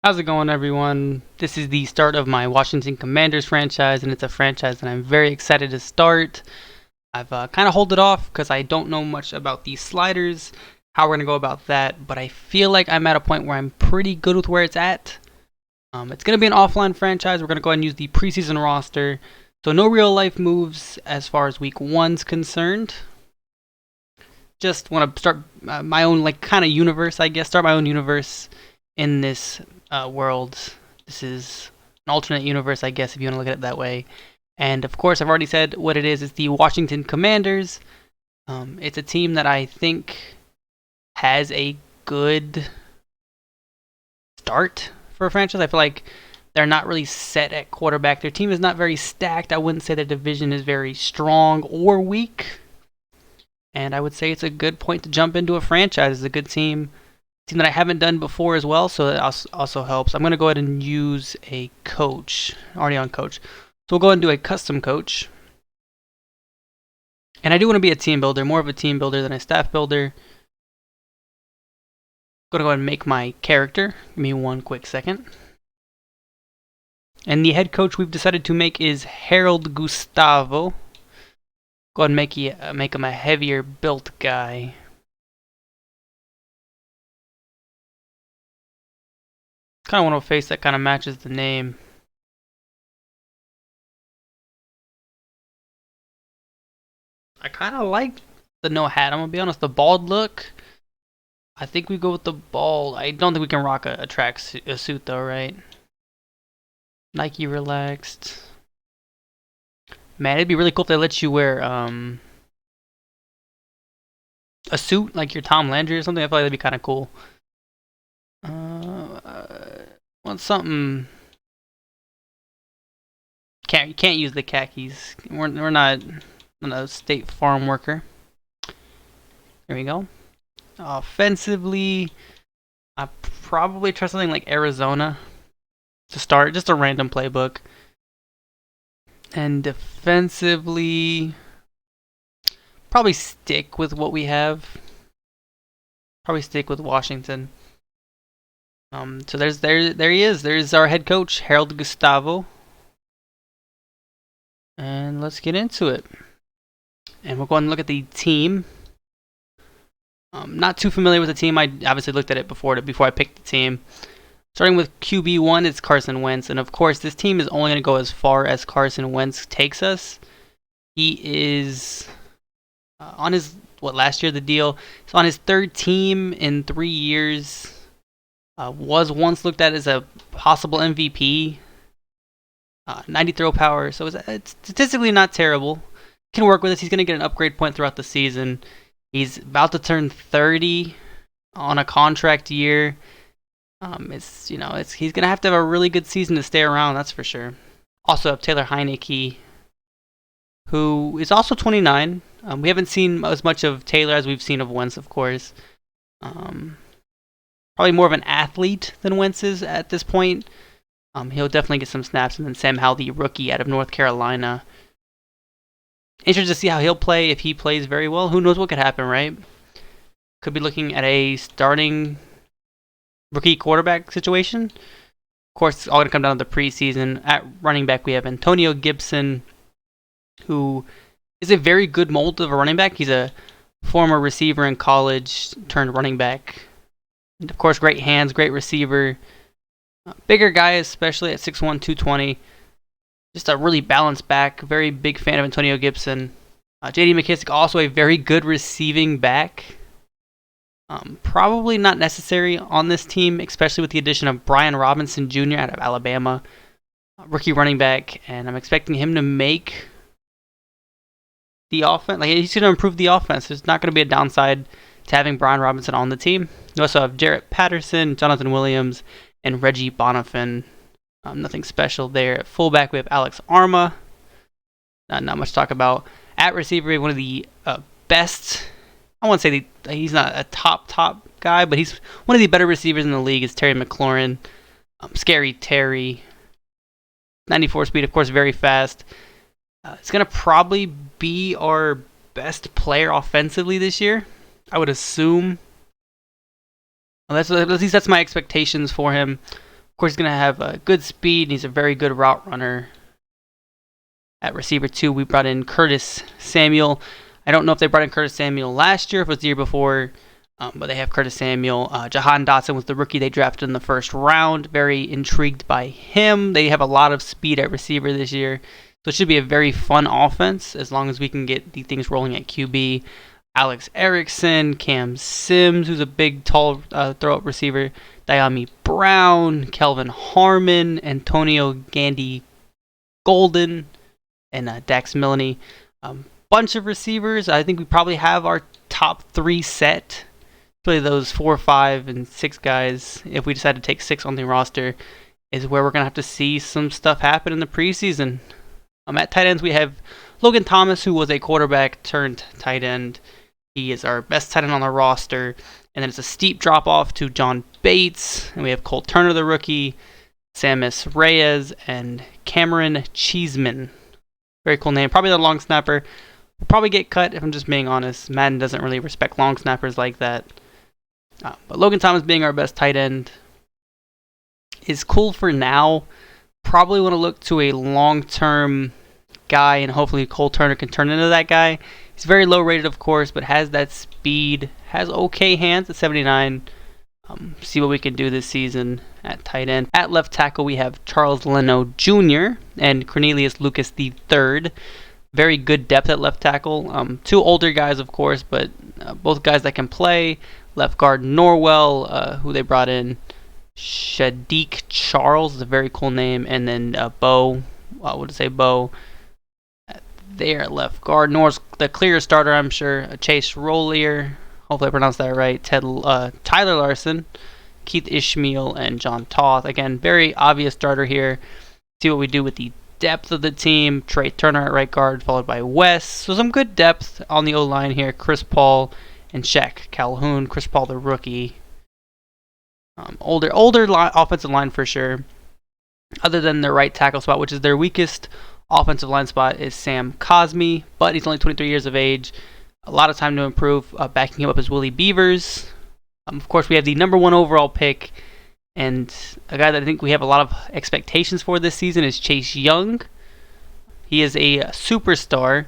How's it going, everyone? This is the start of my Washington Commanders franchise, and it's a franchise that I'm very excited to start. I've kind of hold it off because I don't know much about these sliders, how we're going to go about that, but I feel like I'm at a point where I'm pretty good with where it's at. It's going to be an offline franchise. We're going to go ahead and use the preseason roster, so no real-life moves as far as Week 1's concerned. Just want to start my own, kind of universe, I guess. Start my own universe in this world. This is an alternate universe, I guess, if you want to look at it that way. And of course, I've already said what it is. It's the Washington Commanders. It's a team that I think has a good start for a franchise. I feel like they're not really set at quarterback. Their team is not very stacked. I wouldn't say their division is very strong or weak. And I would say it's a good point to jump into a franchise. It's a good team that I haven't done before as well, so that also helps. I'm going to go ahead and use a coach, already on coach. So we'll go ahead and do a custom coach. And I do want to be a team builder, more of a team builder than a staff builder. I'm going to go ahead and make my character. Give me one quick second. And the head coach we've decided to make is Harold Gustavo. Go ahead and make him a heavier built guy. Kind of want a face that kind of matches the name. I kind of like the no hat. I'm gonna be honest. The bald look. I think we go with the bald. I don't think we can rock a suit though, right? Nike relaxed. Man, it'd be really cool if they let you wear a suit like your Tom Landry or something. I feel like that'd be kind of cool. Want something? Can't use the khakis. We're not a State Farm worker. There we go. Offensively, I probably try something like Arizona to start, just a random playbook. And defensively, probably stick with what we have. Probably stick with Washington. So there he is. There's our head coach, Harold Gustavo. And let's get into it. And we'll go and look at the team. Not too familiar with the team. I obviously looked at it before I picked the team. Starting with QB1, it's Carson Wentz. And of course, this team is only going to go as far as Carson Wentz takes us. He is on his, last year the deal? He's on his third team in 3 years. Was once looked at as a possible MVP. 90 throw power, so it's statistically not terrible. Can work with this. He's going to get an upgrade point throughout the season. He's about to turn 30 on a contract year. He's going to have a really good season to stay around, that's for sure. Also, Taylor Heineke, who is also 29. We haven't seen as much of Taylor as we've seen of Wentz, of course. Probably more of an athlete than Wentz is at this point. He'll definitely get some snaps. And then Sam Howell, the rookie out of North Carolina. Interested to see how he'll play if he plays very well. Who knows what could happen, right? Could be looking at a starting rookie quarterback situation. Of course, it's all going to come down to the preseason. At running back, we have Antonio Gibson, who is a very good mold of a running back. He's a former receiver in college turned running back. And of course, great hands, great receiver. Bigger guy, especially at 6'1", 220. Just a really balanced back. Very big fan of Antonio Gibson. J.D. McKissic, also a very good receiving back. Probably not necessary on this team, especially with the addition of Brian Robinson Jr. out of Alabama. Rookie running back, and I'm expecting him to make the offense. He's going to improve the offense. There's not going to be a downside to having Brian Robinson on the team. You also have Jarrett Patterson, Jonathan Williams, and Reggie Bonifant. Nothing special there. At fullback, we have Alex Arma. Not much to talk about. At receiver, we have one of the best. I won't say he's not a top guy, but he's one of the better receivers in the league. Is Terry Mclaurin. Scary Terry. 94 speed, of course, very fast. It's going to probably be our best player offensively this year, I would assume. At least that's my expectations for him. Of course, he's going to have good speed, and he's a very good route runner. At receiver 2, we brought in Curtis Samuel. I don't know if they brought in Curtis Samuel last year, if it was the year before, but they have Curtis Samuel. Jahan Dotson was the rookie they drafted in the first round. Very intrigued by him. They have a lot of speed at receiver this year. So it should be a very fun offense as long as we can get the things rolling at QB. Alex Erickson, Cam Sims, who's a big, tall throw-up receiver, Diami Brown, Kelvin Harmon, Antonio Gandy Golden, and Dax Milne. Bunch of receivers. I think we probably have our top 3 set. Really those 4, 5, and 6 guys, if we decide to take 6 on the roster, is where we're going to have to see some stuff happen in the preseason. At tight ends, we have Logan Thomas, who was a quarterback turned tight end. He is our best tight end on the roster. And then it's a steep drop-off to John Bates. And we have Cole Turner, the rookie, Samus Reyes, and Cameron Cheeseman. Very cool name. Probably the long snapper. Will probably get cut, if I'm just being honest. Madden doesn't really respect long snappers like that. But Logan Thomas being our best tight end is cool for now. Probably want to look to a long-term guy, and hopefully Cole Turner can turn into that guy. He's very low rated, of course, but has that speed, has okay hands at 79. See what we can do this season at tight end. At left tackle, we have Charles Leno Jr. and Cornelius Lucas III. Very good depth at left tackle. 2 older guys, of course, but both guys that can play. Left guard Norwell, who they brought in. Shadiq Charles is a very cool name. And then Bo, Bo. There at left guard. Nor's the clear starter, I'm sure. Chase Rollier, hopefully I pronounced that right. Tyler Larson, Keith Ishmael, and John Toth. Again, very obvious starter here. See what we do with the depth of the team. Trey Turner at right guard, followed by Wes. So some good depth on the O-line here. Chris Paul and Shaq Calhoun. Chris Paul, the rookie. Older offensive line for sure. Other than their right tackle spot, which is their weakest offensive line spot, is Sam Cosme, but he's only 23 years of age. A lot of time to improve. Backing him up is Willie Beavers. Of course, we have the number 1 overall pick, and a guy that I think we have a lot of expectations for this season is Chase Young. He is a superstar.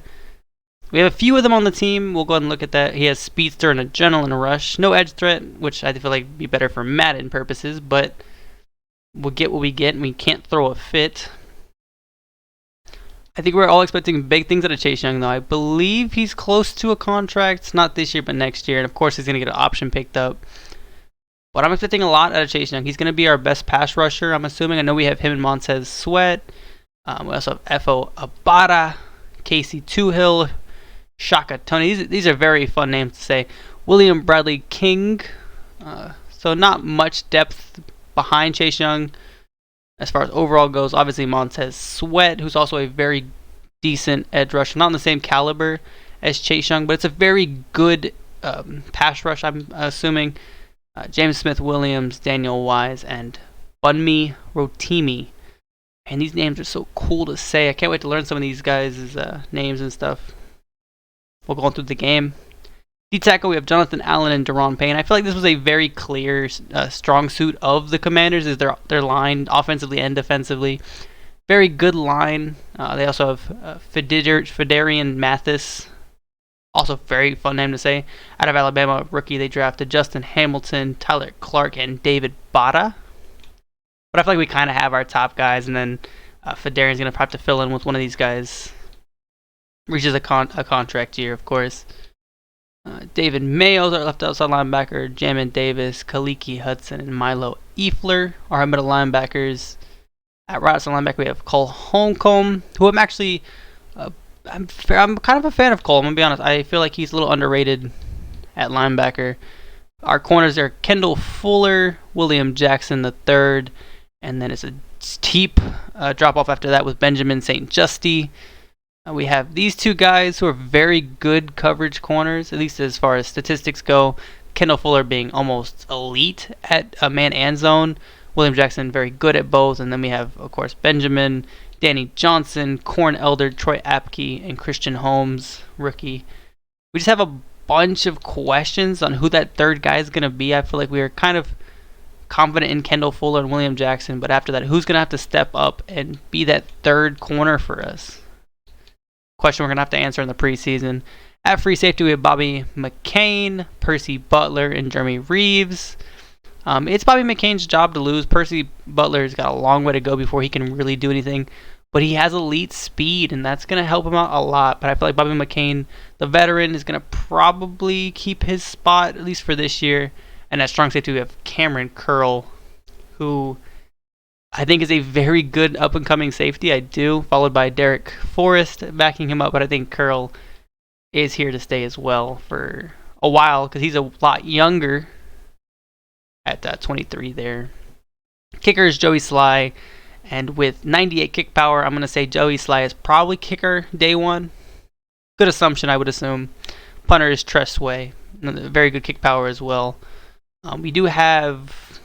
We have a few of them on the team. We'll go ahead and look at that. He has speedster and adrenaline rush. No edge threat, which I feel like would be better for Madden purposes, but we'll get what we get, and we can't throw a fit. I think we're all expecting big things out of Chase Young, though. I believe he's close to a contract, not this year, but next year. And, of course, he's going to get an option picked up. But I'm expecting a lot out of Chase Young. He's going to be our best pass rusher, I'm assuming. I know we have him and Montez Sweat. We also have F.O. Abada, Casey Toohill, Shaka Tony. These are very fun names to say. William Bradley King. So not much depth behind Chase Young. As far as overall goes, obviously Montez Sweat, who's also a very decent edge rusher. Not in the same caliber as Chase Young, but it's a very good pass rush, I'm assuming. James Smith-Williams, Daniel Wise, and Bunmi Rotimi. And these names are so cool to say. I can't wait to learn some of these guys' names and stuff. We'll go on through the game. D-tackle, we have Jonathan Allen and Deron Payne. I feel like this was a very clear strong suit of the Commanders, is their line, offensively and defensively. Very good line. They also have Fedarian Mathis. Also very fun name to say. Out of Alabama, rookie, they drafted Justin Hamilton, Tyler Clark, and David Bada. But I feel like we kind of have our top guys, and then Fedarian's going to have to fill in with one of these guys. Reaches a contract year, of course. David Mayo's our left outside linebacker. Jamin Davis, Kaliki Hudson, and Milo Eifler are our middle linebackers. At right outside linebacker, we have Cole Holcomb, who I'm actually... I'm kind of a fan of Cole, I'm going to be honest. I feel like he's a little underrated at linebacker. Our corners are Kendall Fuller, William Jackson III, and then it's a steep drop-off after that with Benjamin St. Justy. We have these two guys who are very good coverage corners, at least as far as statistics go. Kendall Fuller being almost elite at man and zone. William Jackson very good at both. And then we have, of course, Benjamin, Danny Johnson, Corn Elder, Troy Apke, and Christian Holmes, rookie. We just have a bunch of questions on who that third guy is going to be. I feel like we are kind of confident in Kendall Fuller and William Jackson, but after that, who's going to have to step up and be that third corner for us? Question we're going to have to answer in the preseason. At free safety, we have Bobby McCain, Percy Butler, and Jeremy Reeves. It's Bobby McCain's job to lose. Percy Butler's got a long way to go before he can really do anything, but he has elite speed, and that's going to help him out a lot. But I feel like Bobby McCain, the veteran, is going to probably keep his spot, at least for this year. And at strong safety, we have Cameron Curl, who I think is a very good up-and-coming safety. I do, followed by Derek Forrest backing him up, but I think Curl is here to stay as well for a while because he's a lot younger at 23 there. Kicker is Joey Sly, and with 98 kick power, I'm going to say Joey Sly is probably kicker day one. Good assumption, I would assume. Punter is Tressway, very good kick power as well. We do have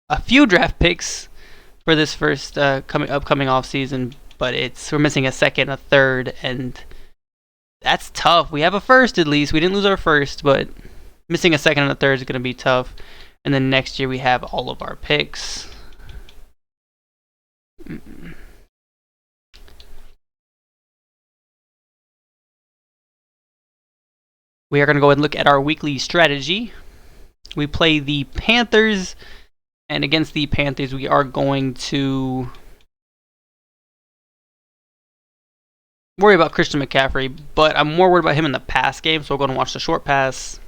a few draft picks for this first upcoming offseason, but we're missing a second, a third, and that's tough. We have a first at least. We didn't lose our first, but missing a second and a third is going to be tough. And then next year we have all of our picks. We are going to go ahead and look at our weekly strategy. We play the Panthers, and against the Panthers we are going to worry about Christian McCaffrey, but I'm more worried about him in the pass game, so we're going to watch the short pass.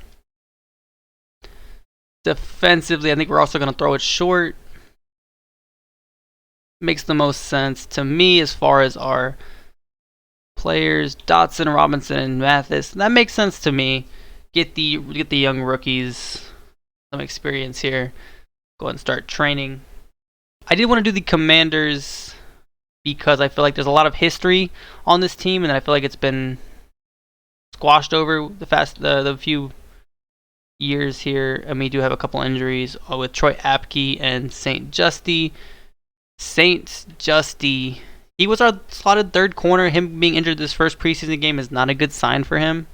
Defensively, I think we're also going to throw it short. Makes the most sense to me as far as our players, Dotson, Robinson, and Mathis. That makes sense to me. Get the young rookies some experience here. Go ahead and start training. I did want to do the Commanders because I feel like there's a lot of history on this team, and I feel like it's been squashed over the few years here. And we do have a couple injuries with Troy Apke and Saint Justy. He was our slotted third corner. Him being injured this first preseason game is not a good sign for him.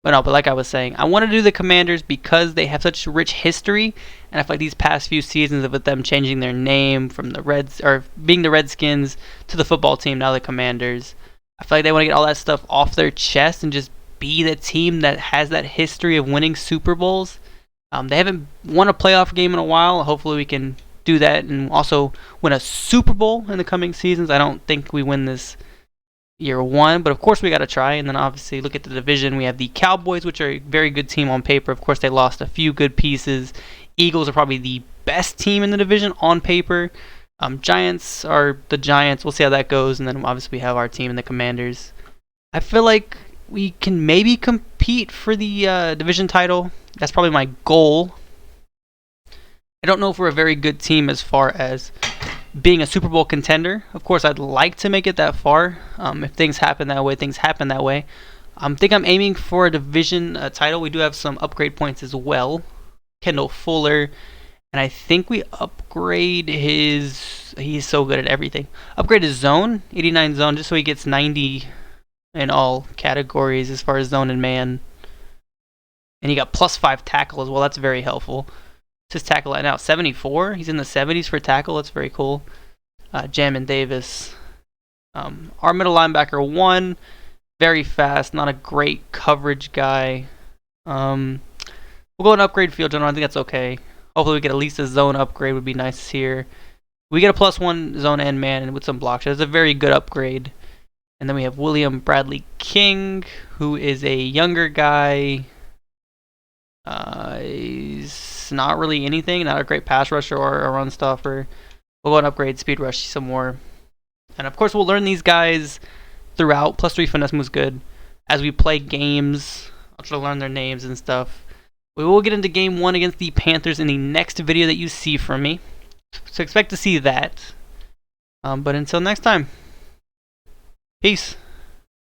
But like I was saying, I want to do the Commanders because they have such rich history, and I feel like these past few seasons with them changing their name from the Reds or being the Redskins to the football team, now the Commanders. I feel like they want to get all that stuff off their chest and just be the team that has that history of winning Super Bowls. They haven't won a playoff game in a while. Hopefully we can do that and also win a Super Bowl in the coming seasons. I don't think we win this year one, but of course we got to try. And then obviously look at the division. We have the Cowboys, which are a very good team on paper. Of course they lost a few good pieces. Eagles are probably the best team in the division on paper. Giants are the Giants. We'll see how that goes. And then obviously we have our team and the Commanders. I feel like we can maybe compete for the division title. That's probably my goal. I don't know if we're a very good team as far as being a Super Bowl contender. Of course, I'd like to make it that far. If things happen that way, things happen that way. I think I'm aiming for a division title. We do have some upgrade points as well. Kendall Fuller. And I think we upgrade his... He's so good at everything. Upgrade his zone, 89 zone, just so he gets 90 in all categories as far as zone and man. And he got +5 tackle as well. That's very helpful. His tackle right now 74. He's in the 70s for tackle. That's very cool. Jamin Davis. Our middle linebacker 1. Very fast. Not a great coverage guy. We'll go and upgrade field general. I think that's okay. Hopefully we get at least a zone upgrade. Would be nice here. We get a +1 zone and man with some block shots. It's a very good upgrade. And then we have William Bradley King, who is a younger guy. He's not really anything, not a great pass rusher or a run stopper. We'll go and upgrade speed rush some more. And of course we'll learn these guys throughout. +3 finesse moves good. As we play games, I'll try to learn their names and stuff. We will get into game 1 against the Panthers in the next video that you see from me. So expect to see that. But until next time, peace.